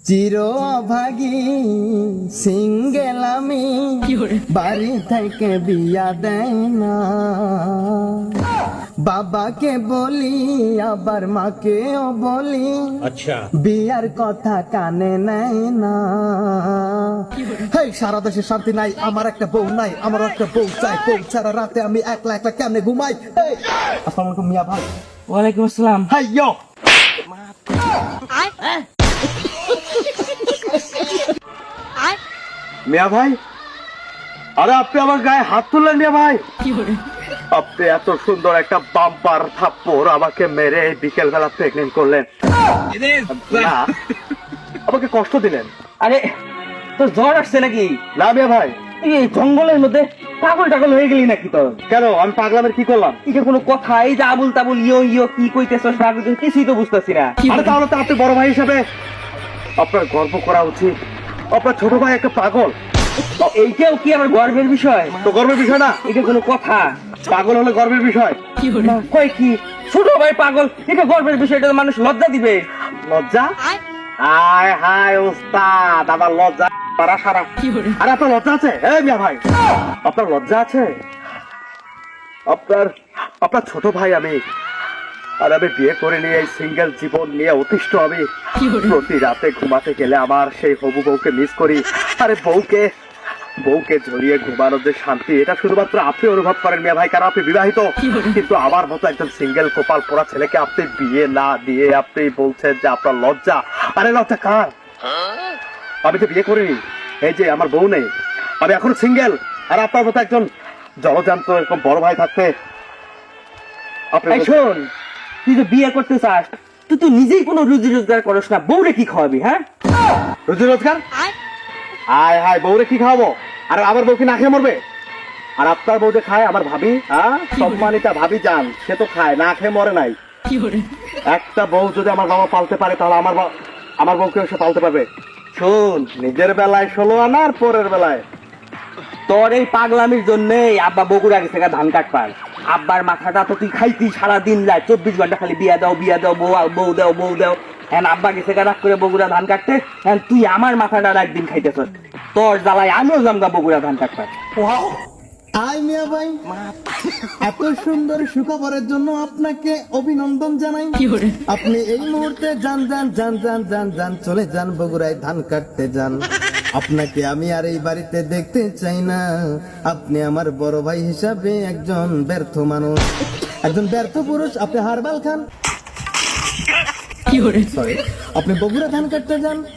চির অভাগী সিঙ্গেল আমি, বাড়ি থেকে বিয়া দেয় না। বাবাকে বলি আবার মাকেও বলি, আচ্ছা বিয়ার কথা কানে নেয় না। হেই, সারা দেশে শান্তি নাই, আমার একটা বউ নাই, আমার একটা বউ চাই। বউ ছাড়া রাতে আমি একলা একলা কেমনে ঘুমাই। হেই, আসসালামু আলাইকুম মিয়া ভাই। ওয়ালাইকুম আসসালাম। হাই ইয়ো, মিয়া ভাই, আরে আপনি আমার গায়ে হাত তুললেন মিয়া ভাই? আপনি এত সুন্দর একটা বাম্পার থাপ্পড় আমাকে মেরে বিকেল বেলা প্রেগনেন্ট করলেন না, আমাকে কষ্ট দিলেন। আরে তোর জ্বর আসছে নাকি? না মিয়া ভাই। তুই এই জঙ্গলের মধ্যে পাগল টাগল হয়ে গেলি নাকি? তোর কেন, আমি পাগলামের কি করলাম? এটা কোনো কথা? এই যে আবুল তাবুল ইয়ো ইয়ো কি কইতেছস না কিছুই তো বুঝতেছি না। আরে তাহলে তো আপনি বড় ভাই হিসাবে আপনার গর্ব করা উচিত। আপনার ছোট ভাই একটা পাগল, এইটাও কি আমার গর্বের বিষয়? তো গর্বের বিষয় না? এটা কোনো কথা? পাগল হলে গর্বের বিষয়। না, কয় কি ছোট ভাই পাগল, এটা গর্বের বিষয়টা মানুষ লজ্জা দিবে। লজ্জা? হায় হায় ওস্তাদ, আমার লজ্জা পারা সারা। আরে আপনার লজ্জা আছে? এই মিয়া ভাই, আপনার লজ্জা আছে? আপনার আপনার ছোট ভাই আমি, আর আমি বিয়ে করে নিয়ে এই সিঙ্গেল জীবন নিয়ে অতিষ্ঠ। আমি প্রতি রাতে ঘুমাতে গেলে আমার সেই হবু বউকে মিস করি। আরে বউকে জড়িয়ে ঘুমানোর যে শান্তি, এটা শুধুমাত্র আপনি অনুভব করেন মিয়া ভাই, কারণ আপনি বিবাহিত। কিন্তু আমার মতো একজন সিঙ্গেল কপাল পোড়া ছেলেকে আপনি বিয়ে না দিয়ে আপনি বলছেন যে আপনার লজ্জা। আরে লজ্জা কার? আমি তো বিয়ে করিনি, এই যে আমার বউ নেই, আমি এখন সিঙ্গেল। আর আপনার মতো একজন জলজান্ত এরকম বড় ভাই থাকতে আপনি এই শোন, তুই যে বিয়ে করতে চাস, তুই তো নিজেই কোনো রুজি রোজগার করস না, বউরে কি খাওয়াবি? হ্যাঁ, রুজি রোজগার? হায় হায়, বউরে কি খাওয়াবো? আর আমার বউ কি না খেয়ে মরবে? আর আপনার বউ যে খায়, আমার ভাবি, হ্যাঁ সম্মানিতা ভাবি যান, সে তো খায়, না খেয়ে মরে নাই। একটা বউ যদি আমার বাবা পালতে পারে, তাহলে আমার বউকে সে পালতে পারবে। শোন, নিজের বেলায় 16 আনা আর পরের বেলায়। তোর এই পাগলামির জন্যই আব্বা বগুড়া গেছে ধান কাটবার। আব্বার মাথাটা তো তুই খাইতি সারা দিন রাত, 24 ঘন্টা খালি বিয়া দাও বউ দাও। হ্যাঁ, আব্বা গেছে রাগ করে বগুড়া ধান কাটতে, হ্যাঁ তুই আমার মাথাটা একদিন খাইতেছ। তোর জ্বালায় আমিও জামগা বগুড়া ধান কাটবার। আই মিয়া ভাই, এত সুন্দর সুখবরের জন্য আপনাকে অভিনন্দন জানাই। আপনি এই মুহূর্তে যান চলে যান, বগুড়ায় ধান কাটতে যান। আপনাকে আমি আর এই বাড়িতে দেখতে চাই না। আপনি আমার বড় ভাই হিসাবে একজন ব্যর্থ মানুষ, একজন ব্যর্থ পুরুষ। আপনি হারবাল খান, সরি, আপনি বগুড়া ধান কাটতে যান।